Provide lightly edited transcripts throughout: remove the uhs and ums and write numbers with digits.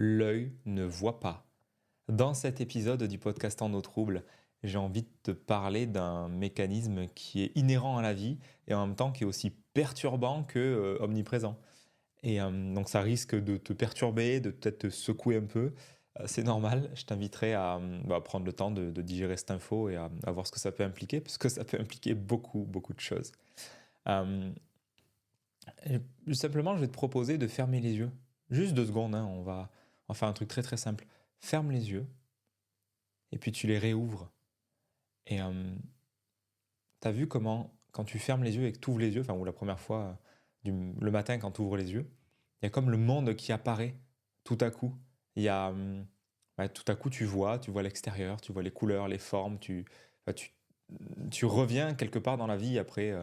l'œil ne voit pas. Dans cet épisode du podcast En nos troubles, j'ai envie de te parler d'un mécanisme qui est inhérent à la vie et en même temps qui est aussi perturbant que omniprésent. Donc ça risque de te perturber, de peut-être te secouer un peu. C'est normal, je t'inviterai à prendre le temps de digérer cette info et à voir ce que ça peut impliquer, parce que ça peut impliquer beaucoup, beaucoup de choses. Euh, Simplement, je vais te proposer de fermer les yeux. Juste 2 secondes, hein, on va faire un truc très très simple. Ferme les yeux et puis tu les réouvres. Et t'as vu comment, quand tu fermes les yeux et que tu ouvres les yeux, enfin, ou la première fois, le matin quand tu ouvres les yeux, il y a comme le monde qui apparaît tout à coup. Il y a, tout à coup, tu vois l'extérieur, tu vois les couleurs, les formes, enfin, tu reviens quelque part dans la vie après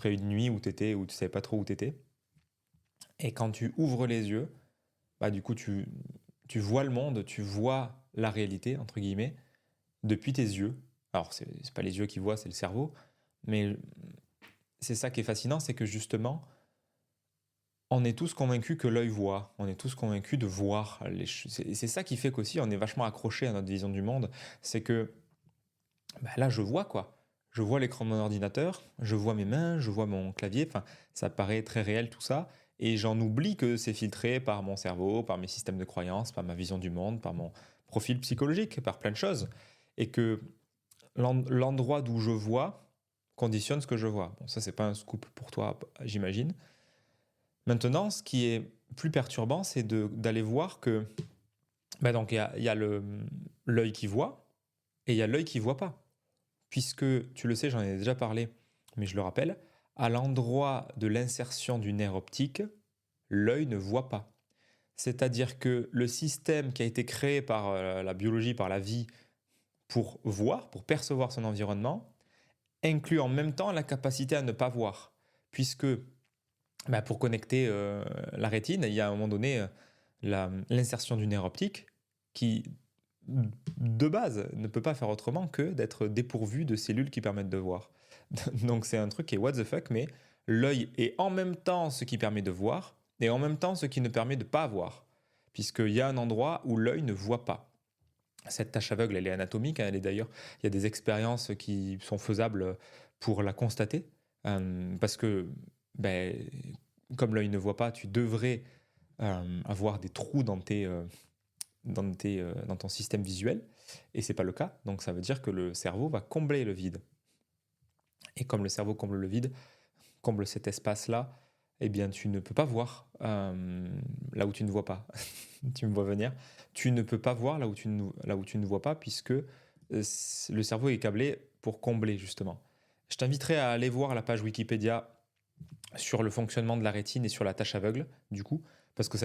une nuit où où tu savais pas trop où t'étais. Et quand tu ouvres les yeux, du coup, tu vois le monde, tu vois la réalité, entre guillemets, depuis tes yeux. Alors, c'est pas les yeux qui voient, c'est le cerveau. Mais c'est ça qui est fascinant, c'est que justement, on est tous convaincus que l'œil voit. On est tous convaincus de voir les choses. C'est ça qui fait qu'aussi, on est vachement accroché à notre vision du monde. C'est que, là, je vois quoi. Je vois l'écran de mon ordinateur, je vois mes mains, je vois mon clavier. Enfin, ça paraît très réel tout ça. Et j'en oublie que c'est filtré par mon cerveau, par mes systèmes de croyances, par ma vision du monde, par mon profil psychologique, par plein de choses. Et que l'endroit d'où je vois conditionne ce que je vois. Bon, ça, c'est pas un scoop pour toi, j'imagine. Maintenant, ce qui est plus perturbant, c'est d'aller voir que, donc il y a l'œil qui voit et il y a l'œil qui voit pas. Puisque, tu le sais, j'en ai déjà parlé, mais je le rappelle, à l'endroit de l'insertion du nerf optique, l'œil ne voit pas. C'est-à-dire que le système qui a été créé par la biologie, par la vie, pour voir, pour percevoir son environnement, inclut en même temps la capacité à ne pas voir. Puisque, pour connecter la rétine, il y a à un moment donné l'insertion du nerf optique qui, de base, ne peut pas faire autrement que d'être dépourvu de cellules qui permettent de voir. Donc c'est un truc qui est what the fuck, mais l'œil est en même temps ce qui permet de voir et en même temps ce qui ne permet de pas voir. Puisqu'il y a un endroit où l'œil ne voit pas. Cette tache aveugle, elle est anatomique, hein, elle est d'ailleurs, il y a des expériences qui sont faisables pour la constater, parce que, ben, comme l'œil ne voit pas, tu devrais avoir des trous dans ton système visuel, et c'est pas le cas, donc ça veut dire que le cerveau va combler le vide. Et comme le cerveau comble le vide, comble cet espace-là, eh bien tu ne peux pas voir là où tu ne vois pas. Tu me vois venir. Tu ne peux pas voir là où tu ne vois pas, puisque le cerveau est câblé pour combler, justement. Je t'inviterai à aller voir la page Wikipédia sur le fonctionnement de la rétine et sur la tâche aveugle, du coup, parce que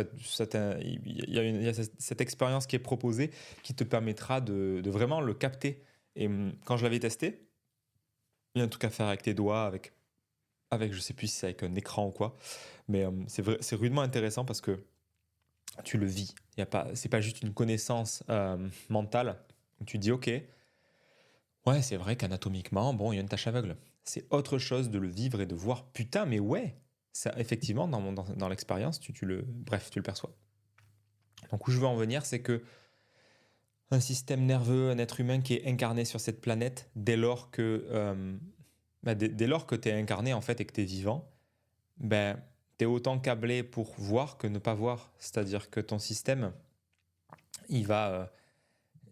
il y a cette expérience qui est proposée qui te permettra de vraiment le capter. Et quand je l'avais testé, il y a un truc à faire avec tes doigts, avec je sais plus si c'est avec un écran ou quoi, mais c'est rudement intéressant parce que tu le vis. C'est pas juste une connaissance mentale où tu dis ok, ouais, c'est vrai qu'anatomiquement, bon, il y a une tache aveugle. C'est autre chose de le vivre et de voir, putain, mais ouais, ça, effectivement, dans l'expérience, bref, tu le perçois. Donc, où je veux en venir, c'est que un système nerveux, un être humain qui est incarné sur cette planète, dès lors que tu es incarné, en fait, et que tu es vivant, tu es autant câblé pour voir que ne pas voir. C'est-à-dire que ton système, il va,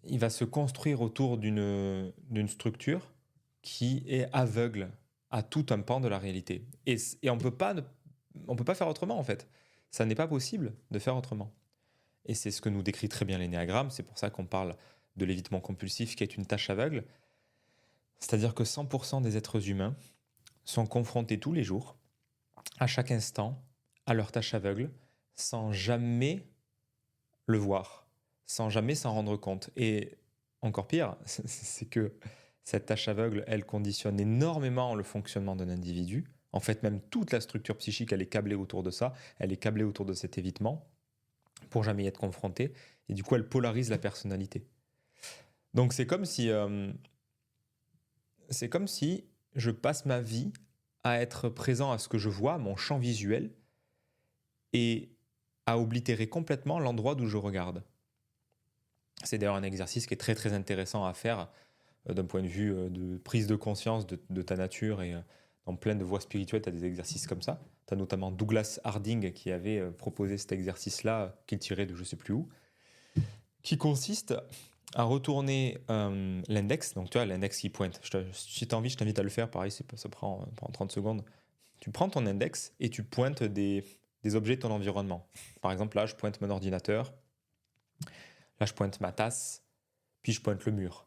il va se construire autour d'une structure qui est aveugle à tout un pan de la réalité. Et on peut pas faire autrement, en fait. Ça n'est pas possible de faire autrement. Et c'est ce que nous décrit très bien l'énéagramme. C'est pour ça qu'on parle de l'évitement compulsif, qui est une tâche aveugle. C'est-à-dire que 100% des êtres humains sont confrontés tous les jours, à chaque instant, à leur tâche aveugle, sans jamais le voir, sans jamais s'en rendre compte. Et encore pire, c'est que cette tâche aveugle, elle conditionne énormément le fonctionnement d'un individu. En fait, même toute la structure psychique, elle est câblée autour de ça, elle est câblée autour de cet évitement pour jamais y être confronté. Et du coup, elle polarise la personnalité. Donc c'est comme si je passe ma vie à être présent à ce que je vois, mon champ visuel, et à oblitérer complètement l'endroit d'où je regarde. C'est d'ailleurs un exercice qui est très très intéressant à faire d'un point de vue de prise de conscience de ta nature et dans plein de voies spirituelles, tu as des exercices comme ça. Tu as notamment Douglas Harding qui avait proposé cet exercice-là, qu'il tirait de je sais plus où, qui consiste à retourner l'index. Donc tu vois, l'index qui pointe. Si tu as envie, je t'invite à le faire. Pareil, ça prend 30 secondes. Tu prends ton index et tu pointes des objets de ton environnement. Par exemple, là, je pointe mon ordinateur. Là, je pointe ma tasse. Puis je pointe le mur.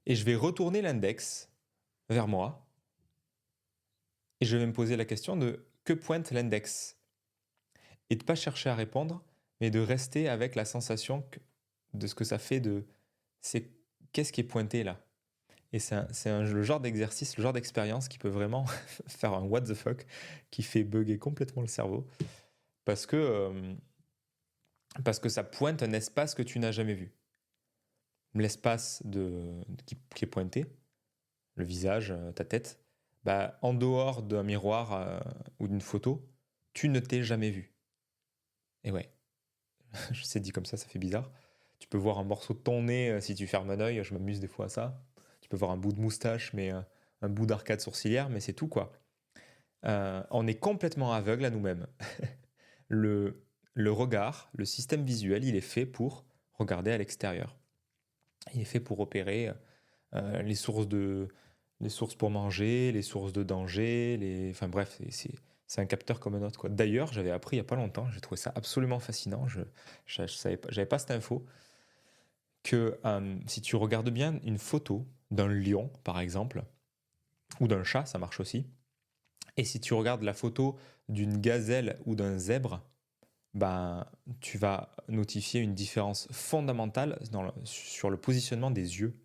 Et je vais retourner l'index vers moi. Et je vais me poser la question de que pointe l'index. Et de ne pas chercher à répondre, mais de rester avec la sensation de ce que ça fait de... C'est qu'est-ce qui est pointé là. Et le genre d'exercice, le genre d'expérience qui peut vraiment faire un what the fuck, qui fait bugger complètement le cerveau, parce que ça pointe un espace que tu n'as jamais vu. L'espace qui est pointé, le visage, ta tête, bah, en dehors d'un miroir ou d'une photo, tu ne t'es jamais vu. Et ouais, je sais dit comme ça fait bizarre. Tu peux voir un morceau de ton nez si tu fermes un œil, je m'amuse des fois à ça. Tu peux voir un bout de moustache, mais un bout d'arcade sourcilière, mais c'est tout quoi. On est complètement aveugle à nous-mêmes. le regard, le système visuel, il est fait pour regarder à l'extérieur. Il est fait pour repérer les sources pour manger, les sources de danger, enfin bref, c'est un capteur comme un autre, quoi. D'ailleurs, j'avais appris il n'y a pas longtemps, j'ai trouvé ça absolument fascinant, j'avais pas cette info, que si tu regardes bien une photo d'un lion, par exemple, ou d'un chat, ça marche aussi, et si tu regardes la photo d'une gazelle ou d'un zèbre, ben, tu vas notifier une différence fondamentale sur le positionnement des yeux.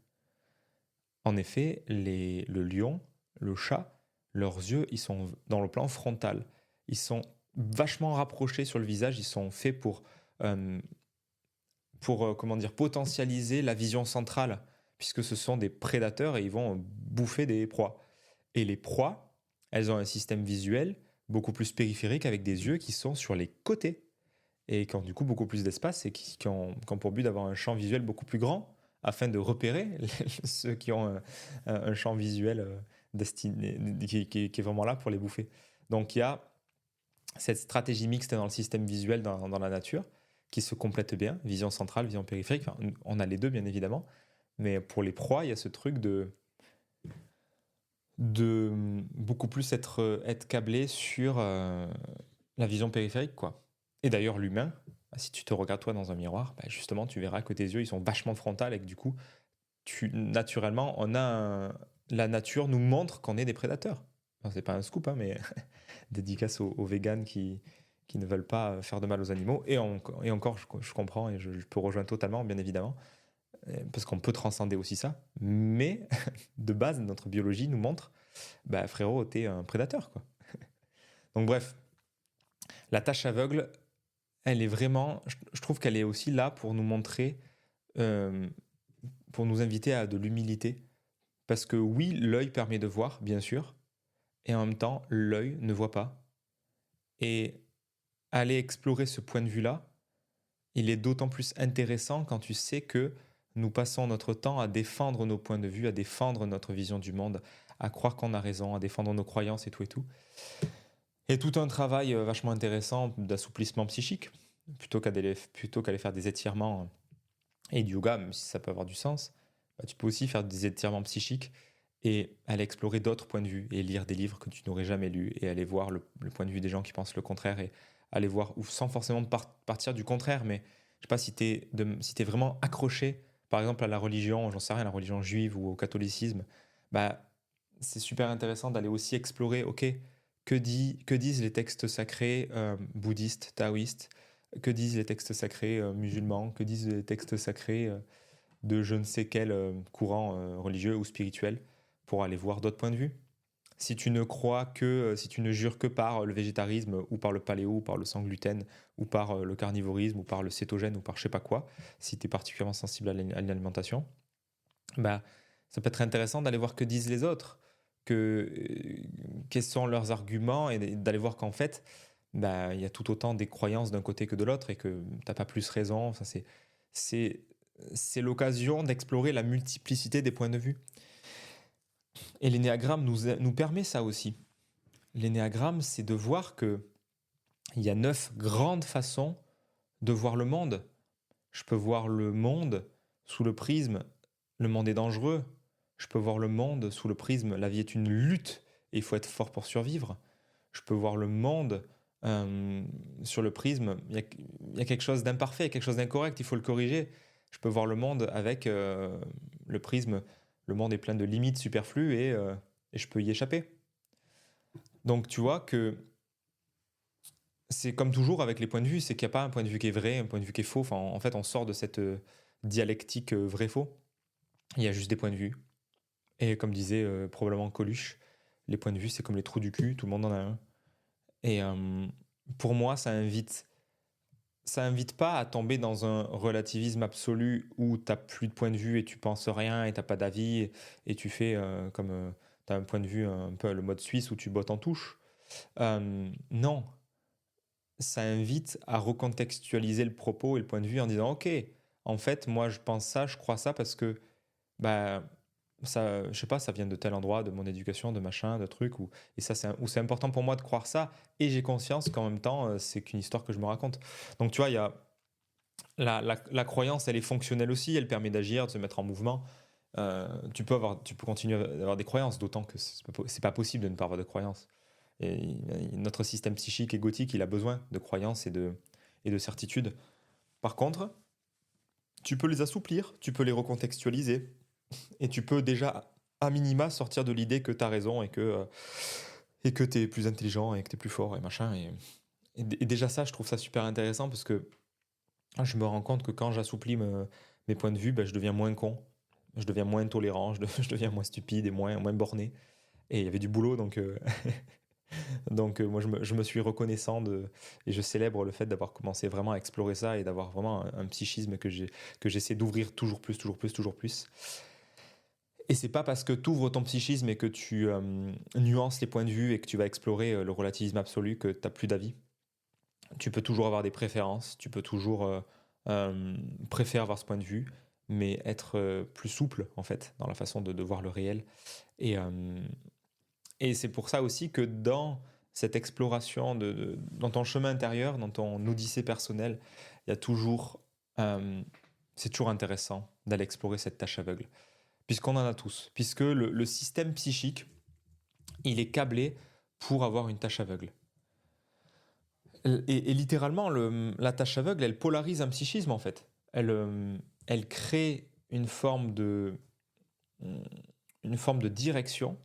En effet, le lion, le chat, leurs yeux, ils sont dans le plan frontal. Ils sont vachement rapprochés sur le visage, ils sont faits pour potentialiser la vision centrale, puisque ce sont des prédateurs et ils vont bouffer des proies. Et les proies, elles ont un système visuel beaucoup plus périphérique avec des yeux qui sont sur les côtés et qui ont du coup beaucoup plus d'espace et qui ont pour but d'avoir un champ visuel beaucoup plus grand afin de repérer ceux qui ont un champ visuel destiné, qui est vraiment là pour les bouffer. Donc il y a cette stratégie mixte dans le système visuel dans la nature qui se complète bien, vision centrale, vision périphérique, enfin, on a les deux bien évidemment, mais pour les proies, il y a ce truc de beaucoup plus être câblé sur la vision périphérique, quoi. Et d'ailleurs, l'humain, si tu te regardes toi dans un miroir, bah justement, tu verras que tes yeux, ils sont vachement frontales et que du coup, naturellement, la nature nous montre qu'on est des prédateurs. Enfin, c'est pas un scoop, hein, mais dédicace aux véganes qui ne veulent pas faire de mal aux animaux. Et encore, je comprends et je peux rejoindre totalement, bien évidemment, parce qu'on peut transcender aussi ça. Mais de base, notre biologie nous montre, bah frérot, t'es un prédateur, quoi. Donc bref, la tâche aveugle, elle est vraiment, je trouve qu'elle est aussi là pour nous montrer, pour nous inviter à de l'humilité. Parce que oui, l'œil permet de voir, bien sûr, et en même temps, l'œil ne voit pas. Et aller explorer ce point de vue-là, il est d'autant plus intéressant quand tu sais que nous passons notre temps à défendre nos points de vue, à défendre notre vision du monde, à croire qu'on a raison, à défendre nos croyances et tout et tout. Et tout un travail vachement intéressant d'assouplissement psychique, plutôt qu'aller faire des étirements et du yoga, même si ça peut avoir du sens, bah, tu peux aussi faire des étirements psychiques et aller explorer d'autres points de vue et lire des livres que tu n'aurais jamais lus et aller voir le point de vue des gens qui pensent le contraire et aller voir, ou sans forcément partir du contraire, mais je sais pas si t'es vraiment accroché, par exemple à la religion, j'en sais rien, à la religion juive ou au catholicisme, bah c'est super intéressant d'aller aussi explorer, ok, que disent les textes sacrés bouddhistes, taoïstes, que disent les textes sacrés musulmans, que disent les textes sacrés de je ne sais quel courant religieux ou spirituel, pour aller voir d'autres points de vue. Si tu ne jures que par le végétarisme ou par le paléo ou par le sans gluten ou par le carnivorisme ou par le cétogène ou par je sais pas quoi, si tu es particulièrement sensible à l'alimentation, bah, ça peut être intéressant d'aller voir que disent les autres, quels sont leurs arguments et d'aller voir qu'en fait, bah, il y a tout autant des croyances d'un côté que de l'autre et que t'as pas plus raison. Enfin, c'est, c'est l'occasion d'explorer la multiplicité des points de vue. Et l'énéagramme nous permet ça aussi. L'énéagramme, c'est de voir que il y a 9 grandes façons de voir le monde. Je peux voir le monde sous le prisme le monde est dangereux. Je peux voir le monde sous le prisme la vie est une lutte et il faut être fort pour survivre. Je peux voir le monde sur le prisme il y a quelque chose d'imparfait, quelque chose d'incorrect, il faut le corriger. Je peux voir le monde avec le prisme le monde est plein de limites superflues et je peux y échapper. Donc tu vois que c'est comme toujours avec les points de vue, c'est qu'il n'y a pas un point de vue qui est vrai, un point de vue qui est faux. Enfin, en fait, on sort de cette dialectique vrai-faux. Il y a juste des points de vue. Et comme disait probablement Coluche, les points de vue, c'est comme les trous du cul, tout le monde en a un. Et pour moi, ça invite pas à tomber dans un relativisme absolu où tu n'as plus de point de vue et tu penses rien et tu n'as pas d'avis et tu fais comme tu as un point de vue un peu le mode suisse où tu bottes en touche. Non, ça invite à recontextualiser le propos et le point de vue en disant ok, en fait, moi je pense ça, je crois ça parce que bah ça, je sais pas, ça vient de tel endroit, de mon éducation, de machin, de trucs, et ça c'est important pour moi de croire ça, et j'ai conscience qu'en même temps c'est qu'une histoire que je me raconte. Donc tu vois, il y a la croyance, elle est fonctionnelle aussi, elle permet d'agir, de se mettre en mouvement. Tu peux continuer à avoir des croyances, d'autant que c'est pas possible de ne pas avoir de croyances. Et notre système psychique et gothique, il a besoin de croyances et de certitudes. Par contre, tu peux les assouplir, tu peux les recontextualiser, et tu peux déjà, à minima, sortir de l'idée que tu as raison et que tu es plus intelligent et que tu es plus fort et machin. Et déjà ça, je trouve ça super intéressant parce que je me rends compte que quand j'assouplis mes points de vue, ben, je deviens moins con, je deviens moins tolérant, je deviens moins stupide et moins borné. Et il y avait du boulot, donc moi je me suis reconnaissant et je célèbre le fait d'avoir commencé vraiment à explorer ça et d'avoir vraiment un psychisme que j'essaie d'ouvrir toujours plus, toujours plus, toujours plus. Et c'est pas parce que tu ouvres ton psychisme et que tu nuances les points de vue et que tu vas explorer le relativisme absolu que tu n'as plus d'avis. Tu peux toujours avoir des préférences, tu peux toujours préférer avoir ce point de vue, mais être plus souple en fait dans la façon de voir le réel. Et, euh, et c'est pour ça aussi que dans cette exploration, dans ton chemin intérieur, dans ton odyssée personnelle, il y a toujours, euh, c'est toujours intéressant d'aller explorer cette tâche aveugle puisqu'on en a tous, puisque le système psychique, il est câblé pour avoir une tâche aveugle. Et littéralement, la tâche aveugle, elle polarise un psychisme en fait. Elle crée une forme de direction,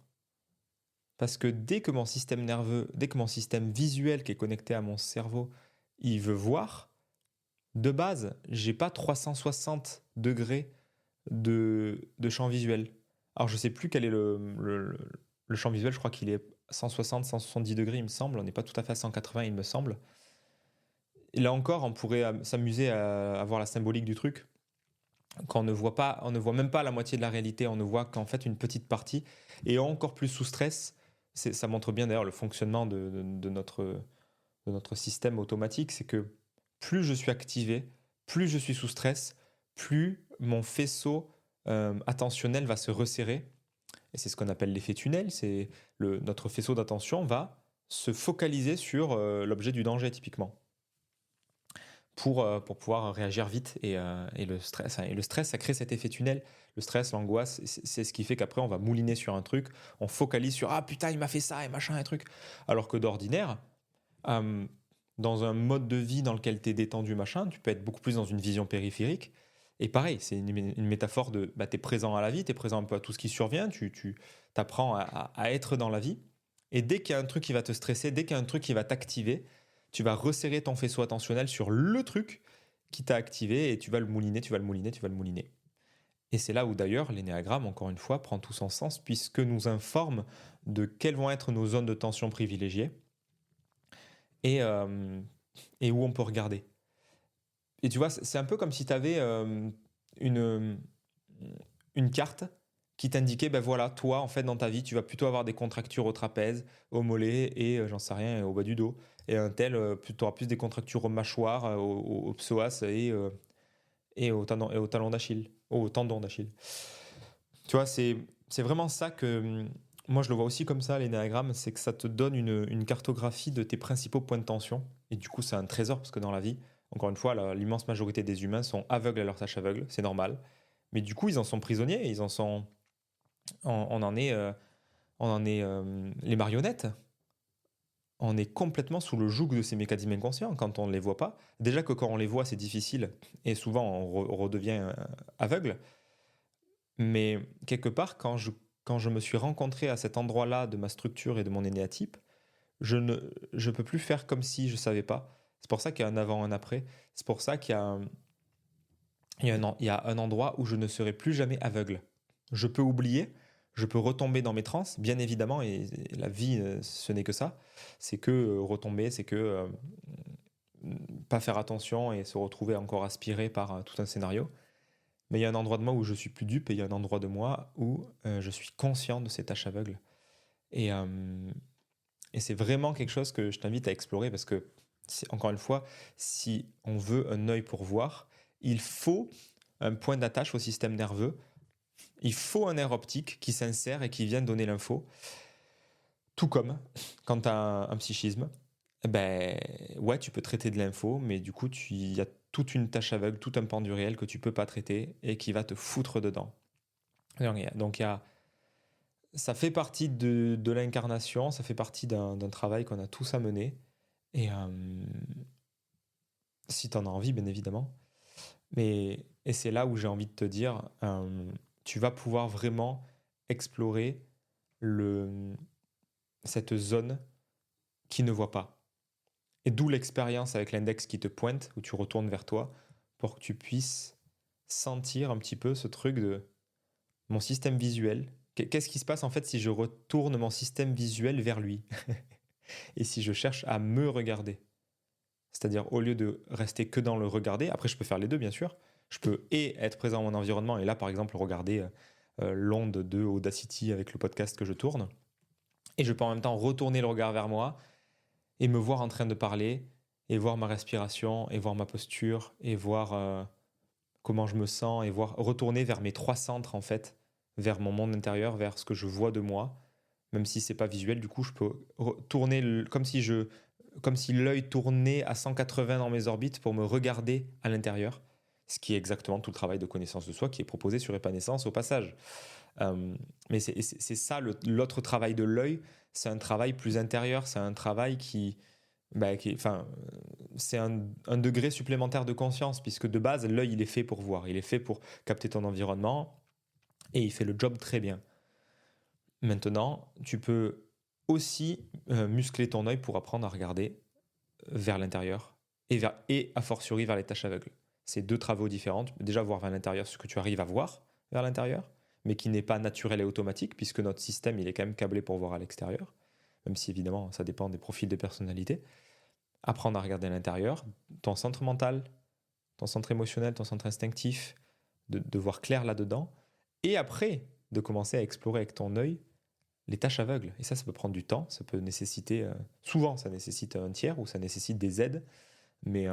parce que dès que mon système nerveux, dès que mon système visuel qui est connecté à mon cerveau, il veut voir, de base, j'ai pas 360 degrés de champ visuel. Alors je sais plus quel est le champ visuel, je crois qu'il est 160, 170 degrés, il me semble. On n'est pas tout à fait à 180, il me semble. Et là encore, on pourrait s'amuser à voir la symbolique du truc. Quand on ne voit pas, on ne voit même pas la moitié de la réalité, on ne voit qu'en fait une petite partie. Et encore plus sous stress, ça montre bien d'ailleurs le fonctionnement de notre système automatique, c'est que plus je suis activé, plus je suis sous stress, plus mon faisceau attentionnel va se resserrer. Et c'est ce qu'on appelle l'effet tunnel, c'est notre faisceau d'attention va se focaliser sur l'objet du danger typiquement. Pour pouvoir réagir vite et le stress, hein. Et le stress, ça crée cet effet tunnel. Le stress, l'angoisse, c'est ce qui fait qu'après, on va mouliner sur un truc, on focalise sur ah putain, il m'a fait ça et machin et truc. Alors que d'ordinaire, euh, dans un mode de vie dans lequel tu es détendu, machin, tu peux être beaucoup plus dans une vision périphérique. Et pareil, c'est une métaphore de bah, tu es présent à la vie, tu es présent un peu à tout ce qui survient, tu apprends à être dans la vie. Et dès qu'il y a un truc qui va te stresser, dès qu'il y a un truc qui va t'activer, tu vas resserrer ton faisceau attentionnel sur le truc qui t'a activé et tu vas le mouliner, tu vas le mouliner, tu vas le mouliner. Et c'est là où d'ailleurs l'énéagramme, encore une fois, prend tout son sens puisque nous informe de quelles vont être nos zones de tension privilégiées et, euh, et où on peut regarder. Et tu vois, c'est un peu comme si tu avais une carte qui t'indiquait, ben voilà, toi, en fait, dans ta vie, tu vas plutôt avoir des contractures au trapèze, au mollet et, j'en sais rien, au bas du dos. Et un tel, tu auras plus des contractures aux mâchoires, au psoas et au talon d'Achille, au tendon d'Achille. Tu vois, c'est vraiment ça que moi je le vois aussi comme ça, l'énéagramme, c'est que ça te donne une cartographie de tes principaux points de tension. Et du coup, c'est un trésor parce que dans la vie, encore une fois, l'immense majorité des humains sont aveugles à leur tâche aveugle, c'est normal. Mais du coup, ils en sont prisonniers, ils en sont, on en est, les marionnettes. On est complètement sous le joug de ces mécanismes inconscients quand on ne les voit pas. Déjà que quand on les voit, c'est difficile et souvent on redevient aveugle. Mais quelque part, quand je me suis rencontré à cet endroit-là de ma structure et de mon énéatype, je peux plus faire comme si je savais pas. C'est pour ça qu'il y a un avant, un après. C'est pour ça qu'il y a il y a un endroit où je ne serai plus jamais aveugle. Je peux oublier, je peux retomber dans mes transes, bien évidemment, et la vie, ce n'est que ça. C'est que retomber, c'est que pas faire attention et se retrouver encore aspiré par tout un scénario. Mais il y a un endroit de moi où je suis plus dupe et il y a un endroit de moi où je suis conscient de ces tâches aveugles. Et, euh, et c'est vraiment quelque chose que je t'invite à explorer parce que, encore une fois, si on veut un œil pour voir, il faut un point d'attache au système nerveux. Il faut un nerf optique qui s'insère et qui vient donner l'info. Tout comme quand tu as un psychisme, ben ouais, tu peux traiter de l'info, mais du coup, il y a toute une tâche aveugle, tout un pan du réel que tu peux pas traiter et qui va te foutre dedans. Donc ça fait partie de l'incarnation, ça fait partie d'un travail qu'on a tous à mener. Et si tu en as envie, bien évidemment. Et c'est là où j'ai envie de te dire, tu vas pouvoir vraiment explorer cette zone qui ne voit pas. Et d'où l'expérience avec l'index qui te pointe, où tu retournes vers toi, pour que tu puisses sentir un petit peu ce truc de mon système visuel. Qu'est-ce qui se passe en fait si je retourne mon système visuel vers lui et si je cherche à me regarder? C'est-à-dire au lieu de rester que dans le regarder, après je peux faire les deux bien sûr, je peux et être présent dans mon environnement et là par exemple regarder l'onde de Audacity avec le podcast que je tourne, et je peux en même temps retourner le regard vers moi et me voir en train de parler et voir ma respiration et voir ma posture et voir comment je me sens et voir retourner vers mes trois centres en fait, vers mon monde intérieur, vers ce que je vois de moi, même si c'est pas visuel. Du coup, je peux tourner comme si l'œil tournait à 180 dans mes orbites pour me regarder à l'intérieur, ce qui est exactement tout le travail de connaissance de soi qui est proposé sur Épanescence au passage. Mais c'est ça l'autre travail de l'œil, c'est un travail plus intérieur, c'est un travail enfin, c'est un degré supplémentaire de conscience, puisque de base, l'œil, il est fait pour voir, il est fait pour capter ton environnement, et il fait le job très bien. Maintenant, tu peux aussi muscler ton œil pour apprendre à regarder vers l'intérieur, et a fortiori vers les tâches aveugles. C'est deux travaux différents. Déjà, voir vers l'intérieur ce que tu arrives à voir vers l'intérieur, mais qui n'est pas naturel et automatique, puisque notre système, il est quand même câblé pour voir à l'extérieur, même si évidemment, ça dépend des profils de personnalité. Apprendre à regarder à l'intérieur, ton centre mental, ton centre émotionnel, ton centre instinctif, de voir clair là-dedans, et après, de commencer à explorer avec ton œil les tâches aveugles. Et ça peut prendre du temps, ça peut nécessiter, souvent ça nécessite un tiers ou ça nécessite des aides, mais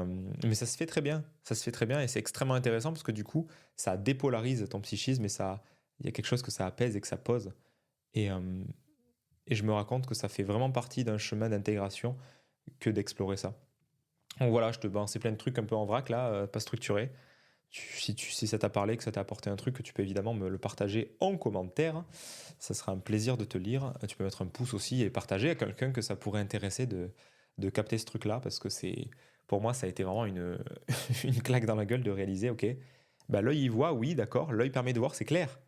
ça se fait très bien, ça se fait très bien et c'est extrêmement intéressant parce que du coup, ça dépolarise ton psychisme et il y a quelque chose que ça apaise et que ça pose. Et, et je me rends compte que ça fait vraiment partie d'un chemin d'intégration que d'explorer ça. Donc voilà, je te balançais plein de trucs un peu en vrac là, pas structurés. Si ça t'a parlé, que ça t'a apporté un truc, tu peux évidemment me le partager en commentaire. Ça sera un plaisir de te lire. Tu peux mettre un pouce aussi et partager à quelqu'un que ça pourrait intéresser de capter ce truc-là, parce que pour moi, ça a été vraiment une claque dans la gueule de réaliser, ok, bah, l'œil il voit, oui, d'accord, l'œil permet de voir, c'est clair,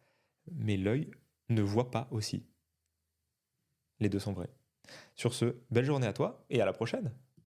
mais l'œil ne voit pas aussi. Les deux sont vrais. Sur ce, belle journée à toi et à la prochaine.